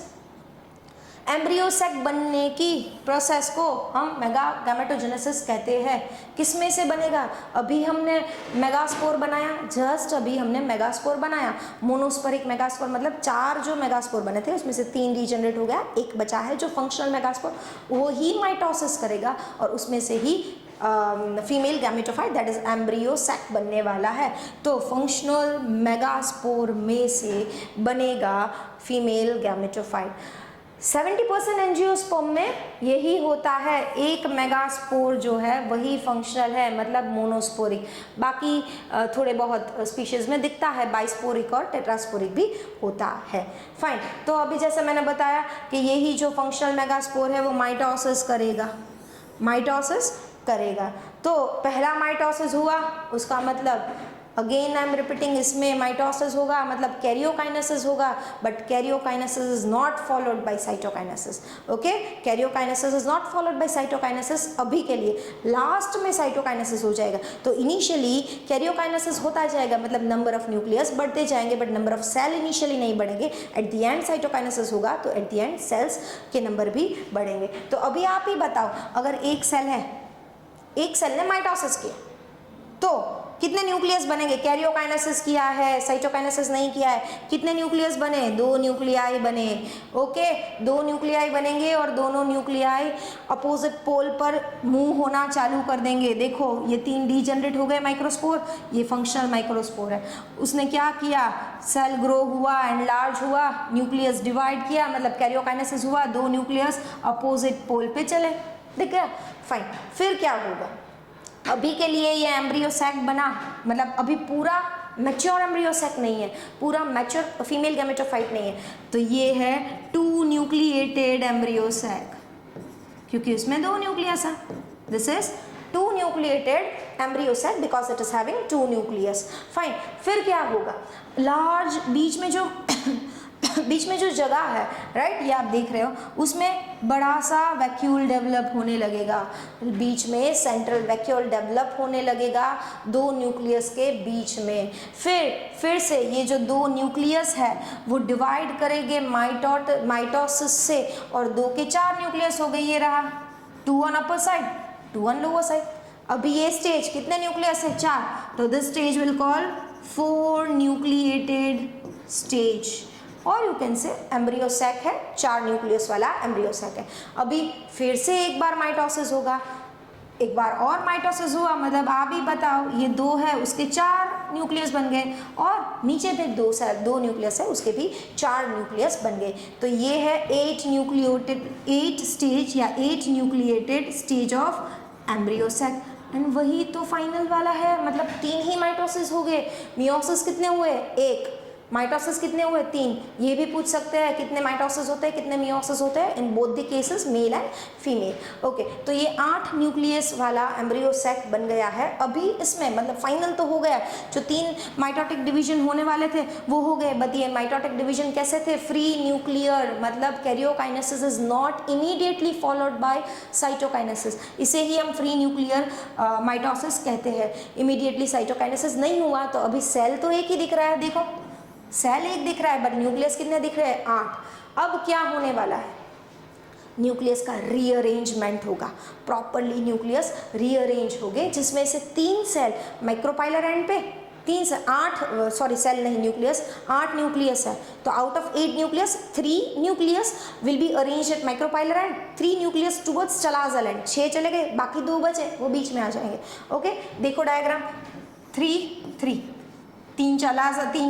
Embryo sac बनने की प्रोसेस को हम mega gametogenesis कहते हैं। किसमें से बनेगा? अभी हमने मेगास्पोर बनाया, जस्ट अभी हमने मेगास्पोर बनाया, मोनोस्पोरिक मेगास्पोर, मतलब 4 जो मेगास्पोर बने थे उसमें से 3 रीजनरेट हो गया, एक बचा है जो फंक्शनल मेगास्पोर, वो ही माइटोसिस करेगा और उसमें से ही female gametophyte that is embryo sac बनने वाला है। तो फंक्शनल मेगास्पोर में से बनेगा फीमेल गैमेटोफाइट। 70% एंजियोस्पर्म में यही होता है, एक मेगास्पोर जो है वही फंक्शनल है, मतलब मोनोस्पोरिक। बाकी थोड़े बहुत स्पीशीज में दिखता है बाइस्पोरिक और टेट्रास्पोरिक भी होता है। फाइन। तो अभी जैसे मैंने बताया कि यही जो फंक्शनल मेगास्पोर है वो माइटोसिस करेगा। तो पहला माइटोसिस हुआ, उसका मतलब अगेन आई एम रिपीटिंग, इसमें माइटोसिस होगा, मतलब कैरियोकाइनेसिस होगा, but karyokinesis is not followed by cytokinesis. Okay, karyokinesis is not followed by cytokinesis अभी के लिए, लास्ट में साइटोकाइनेसिस हो जाएगा। तो इनिशियली कैरियोकाइनेसिस होता जाएगा, मतलब नंबर ऑफ न्यूक्लियस बढ़ते जाएंगे but number of cell initially नहीं बढ़ेंगे। एट द एंड साइटोकाइनेसिस होगा तो एट द एंड सेल्स के नंबर भी बढ़ेंगे। तो अभी आप ही बताओ, अगर एक सेल है, एक सेल ने माइटोसिस किया तो कितने न्यूक्लियस बनेंगे, कैरियोकाइनेसिस किया है, साइटोकाइनेसिस नहीं किया है, कितने न्यूक्लियस बने, 2 न्यूक्लियाई बने। ओके, 2 न्यूक्लियाई बनेंगे और दोनों न्यूक्लियाई अपोजिट पोल पर मूव होना चालू कर देंगे। देखो ये 3 डीजनरेट हो गए माइक्रोस्पोर, ये फंक्शनल माइक्रोस्पोर है। उसने क्या किया, सेल ग्रो हुआ, एनलार्ज हुआ, न्यूक्लियस डिवाइड किया, मतलब कैरियोकाइनेसिस हुआ, 2 न्यूक्लियस अपोजिट पोल पे चले। ठीक है, फाइन। फिर क्या होगा, अभी के लिए ये एम्ब्रियो सैक बना, मतलब अभी पूरा मैच्योर एम्ब्रियो सैक नहीं है, पूरा मैच्योर फीमेल गैमेटोफाइट नहीं है, तो ये है 2 न्यूक्लिएटेड एम्ब्रियो सैक, क्योंकि उसमें 2 न्यूक्लियस है। This is 2 nucleated embryo sac because it is having 2 nucleus. Fine. फिर क्या होगा, लार्ज बीच में जो जगह है, राइट, ये आप देख रहे हो, उसमें बड़ा सा वैक्यूल डेवलप होने लगेगा, बीच में सेंट्रल वैक्यूल डेवलप होने लगेगा 2 न्यूक्लियस के बीच में। फिर से ये जो 2 न्यूक्लियस है वो डिवाइड करेंगे माइटोसिस से, और 2 के 4 न्यूक्लियस हो गए, ये रहा 2 on upper side, 2 on lower side. अभी ये स्टेज कितने न्यूक्लियस है, 4, तो this stage will call 4 nucleated stage, और you can say embryo sac है, 4 न्यूक्लियस वाला एम्ब्रियो सैक है। अभी फिर से एक बार माइटोसिस होगा, एक बार और माइटोसिस हुआ, मतलब आप ही बताओ, ये 2 है उसके 4 न्यूक्लियस बन गए, और नीचे पे 2 न्यूक्लियस है उसके भी 4 न्यूक्लियस बन गए। तो ये है 8 स्टेज या 8 nucleated stage of embryo sac. And वही तो फाइनल वाला है, मतलब 3 ही माइटोसिस हो गए। मियोसिस कितने हुए, 1, माइटोसिस कितने हुए, 3। ये भी पूछ सकते हैं कितने माइटोसिस होते हैं, कितने मियोसिस होते हैं, in both the cases male and female. Okay, तो ये 8 न्यूक्लियस वाला एम्ब्रियो सैक बन गया है। अभी इसमें मतलब फाइनल तो हो गया, जो 3 माइटोटिक डिवीजन होने वाले थे वो हो गए, बट ये माइटोटिक डिवीजन कैसे थे, फ्री न्यूक्लियर, मतलब karyokinesis is not immediately followed by cytokinesis, इसे ही हम फ्री न्यूक्लियर माइटोसिस कहते हैं। इमीडिएटली साइटोकाइनेसिस नहीं हुआ, तो अभी सेल तो एक ही दिख रहा है, देखो सेल एक दिख रहा है, बट न्यूक्लियस कितने दिख रहे हैं, 8। अब क्या होने वाला है, न्यूक्लियस का रीअरेंजमेंट होगा, प्रॉपरली न्यूक्लियस रीअरेंज हो गए, जिसमें से 3 सेल माइक्रोपाइलर एंड पे, 3 से 8 सॉरी सेल नहीं न्यूक्लियस, 8 न्यूक्लियस है, तो out of 8 nucleus 3 nucleus will be arranged at micropylar end, 3 nucleus towards chalazal end, 6 चले गए, बाकी 2 बचे वो बीच में आ जाएंगे। ओके, देखो डायग्राम, 3 3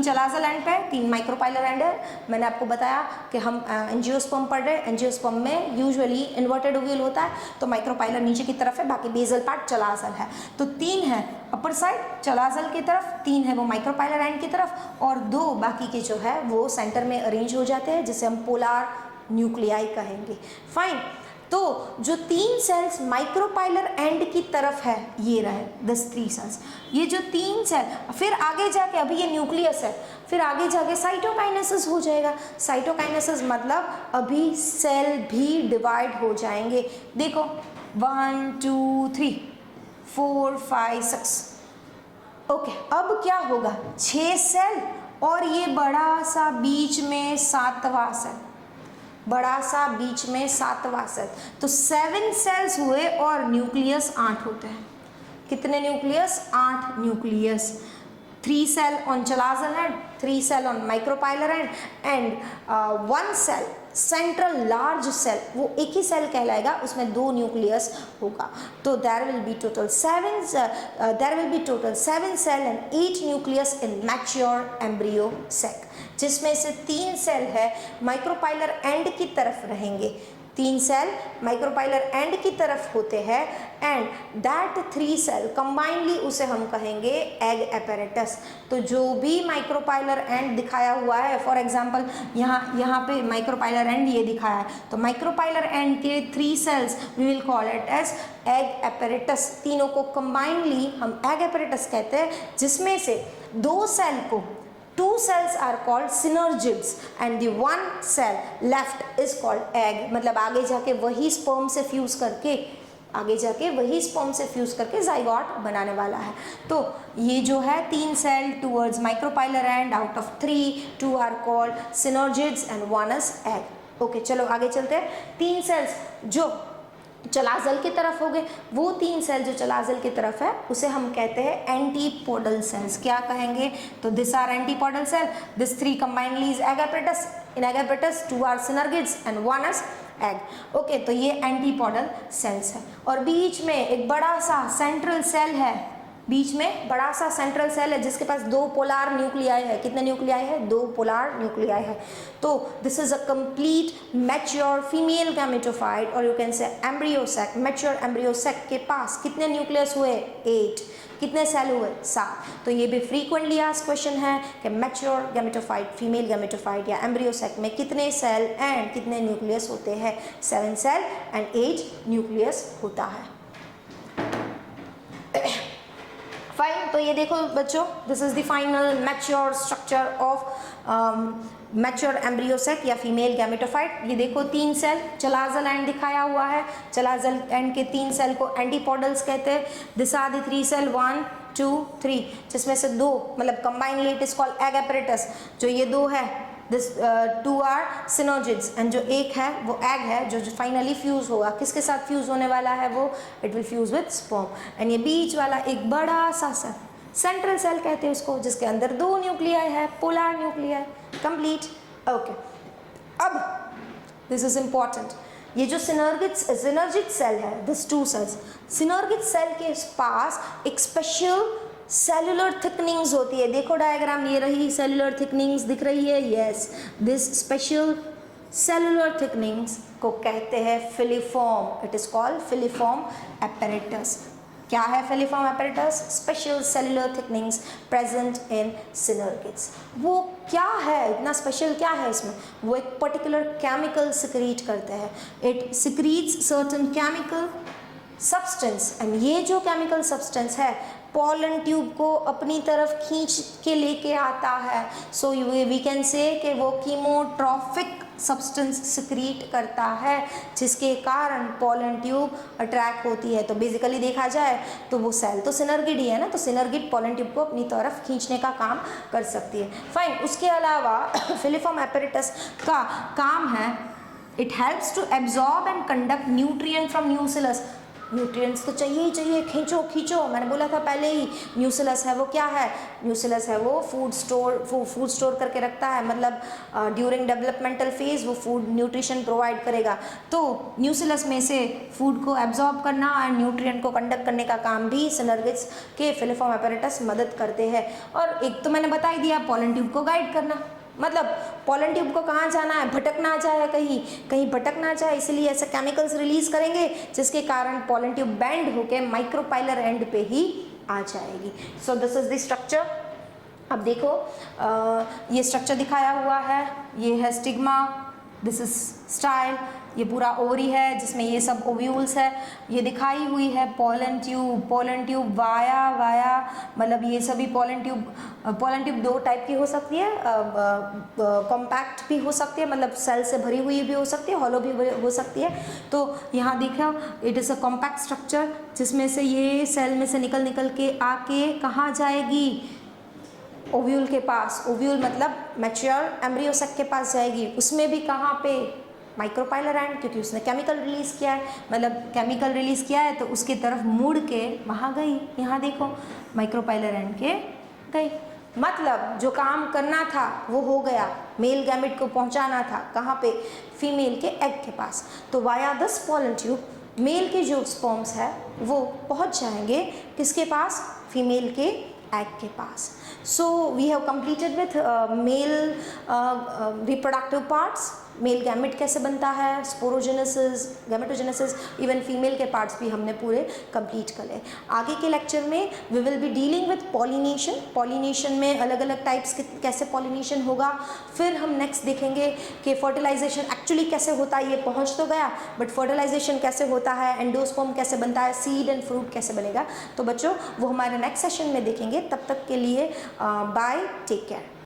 चलाजल एंड पे, 3 माइक्रोपाइलर एंड है। मैंने आपको बताया कि हम एंजियोस्पर्म पढ़ रहे हैं, एंजियोस्पर्म में यूजुअली इन्वर्टेड ओव्यूल होता है, तो माइक्रोपाइलर नीचे की तरफ है, बाकी बेसल पार्ट चलाजल है। तो 3 है अपर साइड चलाजल की तरफ, 3 है वो माइक्रोपाइलर एंड की तरफ, और 2 बाकी के जो है वो सेंटर में अरेंज हो जाते हैं, जिसे हम पोलार न्यूक्लियाई कहेंगे। फाइन। तो जो 3 सेल्स माइक्रोपाइलर एंड की तरफ है, ये रहे 3 सेल्स, ये जो 3 सेल, फिर आगे जाके, अभी ये न्यूक्लियस है, फिर आगे जाके साइटोकाइनेसिस हो जाएगा। साइटोकाइनेसिस मतलब अभी सेल भी डिवाइड हो जाएंगे। देखो 1 2 3 4 5 6। ओके, अब क्या होगा, 6 सेल और ये बड़ा सा बीच में 7वां सेल, बड़ा सा बीच में 7वां सेल, तो 7 सेल्स हुए और न्यूक्लियस 8 होते हैं। कितने nucleus, 8 nucleus. 3 cell on chalazal end, 3 cell on micropylar end, and 1 cell central large cell, वो एक ही सेल कहलाएगा, उसमें 2 न्यूक्लियस होगा। तो there will be total 7 cell and 8 nucleus in mature embryo sac, जिसमें से 3 सेल है माइक्रोपाइलर एंड की तरफ रहेंगे, 3 सेल माइक्रोपाइलर एंड की तरफ होते हैं, एंड दैट 3 सेल कंबाइनली उसे हम कहेंगे एग एपेरेटस। तो जो भी माइक्रोपाइलर एंड दिखाया हुआ है, फॉर एग्जांपल यहाँ पे माइक्रोपाइलर एंड ये दिखाया है, तो माइक्रोपाइलर एंड के 3 cells we will call it as egg apparatus. तीनों को कंबाइनली हम एग एपेरेटस कहते हैं, जिसमें से 2 सेल को, 2 cells are called synergids and the 1 cell left is called egg। मतलब आगे जाके वही स्पर्म से फ्यूज करके जाइगोट बनाने वाला है। तो ये जो है 3 cell towards micropylar end, out of 3 2 are called synergids and 1 is egg। Okay, चलो आगे चलते हैं। 3 सेल्स जो चलाजल की तरफ हो गए। वो 3 सेल जो चलाजल की तरफ है उसे हम कहते हैं एंटीपोडल सेल्स। क्या कहेंगे? तो this are antipodal cell, this 3 combinedly is egg apparatus, in egg apparatus 2 are synergids and 1 is egg। Okay, तो ये एंटीपोडल सेल्स है। और बीच में एक बड़ा सा सेंट्रल सेल है, बीच में बड़ा सा सेंट्रल सेल है जिसके पास 2 पोलर न्यूक्लियाई है। कितने न्यूक्लियाई है? 2 पोलर न्यूक्लियाई है। तो this is a complete mature female gametophyte और you can say embryo sac. Mature embryo sac के पास कितने न्यूक्लियस हुए? 8। कितने सेल हुए? 7। तो ये भी फ्रीक्वेंटली आस्क्ड क्वेश्चन है कि मैच्योर गैमेटोफाइट, फीमेल गैमेटोफाइट या एम्ब्रियोसेक में कितने सेल एंड कितने न्यूक्लियस होते हैं? 7 सेल एंड 8 न्यूक्लियस होता है। फाइन, तो ये देखो बच्चों, this is the final mature structure of mature embryo sac या फीमेल गैमेटोफाइट। ये देखो 3 सेल, चलाजल एंड दिखाया हुआ है। चलाजल एंड के 3 सेल को एंटीपोडल्स कहते हैं। दिस आर द 3 सेल 1 2 3, जिसमें से 2 मतलब combinedly it is called egg apparatus. जो ये 2 है, दिस 2 आर सिनर्जिड्स एंड जो एक है वो एग है जो फाइनली फ्यूज होगा। किसके साथ फ्यूज होने वाला है? वो it will fuse with sperm. And ये बीच वाला एक बड़ा सा सेल, सेंट्रल सेल कहते हैं उसको, जिसके अंदर 2 न्यूक्लियाई है, पोलर न्यूक्लियाई। कंप्लीट। ओके, अब दिस इज इंपॉर्टेंट। ये जो सिनर्जिड सेल है, दिस 2 सेल्स, सिनर्जिड सेल के पास एक स्पेशल सेलुलर थिकनिंग्स होती है। देखो डायग्राम, ये रही सेलुलर थिकनिंग्स दिख रही है। Yes, this special cellular thickenings को कहते हैं filiform. It is called filiform apparatus. क्या है filiform apparatus? Special cellular thickenings present in synergids. वो क्या है, इतना स्पेशल क्या है इसमें? वो एक पर्टिकुलर केमिकल सिक्रीट करते हैं। It secretes certain chemical substance and ये जो केमिकल सब्सटेंस है पॉलन ट्यूब को अपनी तरफ खींच के लेके आता है। सो वी कैन से कि वो कीमोट्रॉफिक सब्सटेंस सिक्रीट करता है, जिसके कारण पॉलन ट्यूब अट्रैक्ट होती है। तो बेसिकली देखा जाए तो वो सेल तो सिनर्गिड ही है ना, तो सिनर्गिड पॉलन ट्यूब को अपनी तरफ खींचने का काम कर सकती है। फाइन, उसके अलावा फिलिफॉर्म एपैरेटस का काम है, it helps to absorb and conduct nutrient from nucellus. Nutrients तो चाहिए ही चाहिए, खींचो खींचो, मैंने बोला था पहले ही। न्यूसिलस है वो क्या है? न्यूसिलस है वो फूड स्टोर करके रखता है, मतलब ड्यूरिंग डेवलपमेंटल फेज वो फूड न्यूट्रिशन प्रोवाइड करेगा। तो न्यूसिलस में से फूड को एब्जॉर्ब करना और न्यूट्रिएंट को कंडक्ट करने का काम भी सिनर्जिड्स के फिलिफॉर्म एपैरेटस मदद करते हैं। और एक तो मैंने बता ही दिया, पॉलन ट्यूब को गाइड करना, मतलब पॉलन ट्यूब को कहाँ जाना है, भटक ना जाए, कहीं भटक ना जाए, इसलिए ऐसे केमिकल्स रिलीज करेंगे जिसके कारण पॉलन ट्यूब बैंड होके माइक्रोपाइलर एंड पे ही आ जाएगी। सो दिस इज द स्ट्रक्चर। अब देखो ये स्ट्रक्चर दिखाया हुआ है, ये है स्टिग्मा, दिस इज स्टाइल, ये पूरा ओवरी है जिसमें ये सब ओव्यूल्स है। ये दिखाई हुई है पॉलन ट्यूब वाया मतलब ये सभी पॉलन ट्यूब 2 टाइप की हो सकती है, कॉम्पैक्ट भी हो सकती है, मतलब सेल से भरी हुई भी हो सकती है, हॉलो भी हो सकती है। तो यहाँ देखो it is a compact structure जिसमें से ये सेल में से निकल के आके कहाँ जाएगी? ओव्यूल के पास। ओव्यूल मतलब मैच्योर एम्ब्रियोसेक के पास जाएगी। उसमें भी कहाँ पे? माइक्रोपाइलर एंड, क्योंकि उसने केमिकल रिलीज़ किया है, मतलब केमिकल रिलीज़ किया है तो उसकी तरफ मुड़ के वहाँ गई। यहाँ देखो माइक्रोपाइलर एंड के गई, मतलब जो काम करना था वो हो गया। मेल गैमेट को पहुँचाना था कहाँ पे? फीमेल के एग के पास। तो via this pollen tube male के जो स्पर्म्स है वो पहुँच जाएंगे किसके पास? फीमेल के एग के पास। So we have completed with male reproductive parts। Male gamete कैसे बनता है, स्पोरोजेनेसिस, गैमेटोजेनेसिस, इवन फीमेल के पार्ट्स भी हमने पूरे कंप्लीट कर लिए। आगे के लेक्चर में we will be dealing with pollination. Pollination में अलग अलग टाइप्स के कैसे पॉलिनेशन होगा। फिर हम नेक्स्ट देखेंगे कि फर्टिलाइजेशन एक्चुअली कैसे होता है। ये पहुंच तो गया, बट फर्टिलाइजेशन कैसे होता है, एंडोस्पर्म कैसे बनता है, सीड एंड फ्रूट कैसे बनेगा। तो बच्चों वो हमारे नेक्स्ट सेशन में देखेंगे। तब तक के लिए बाय, टेक केयर।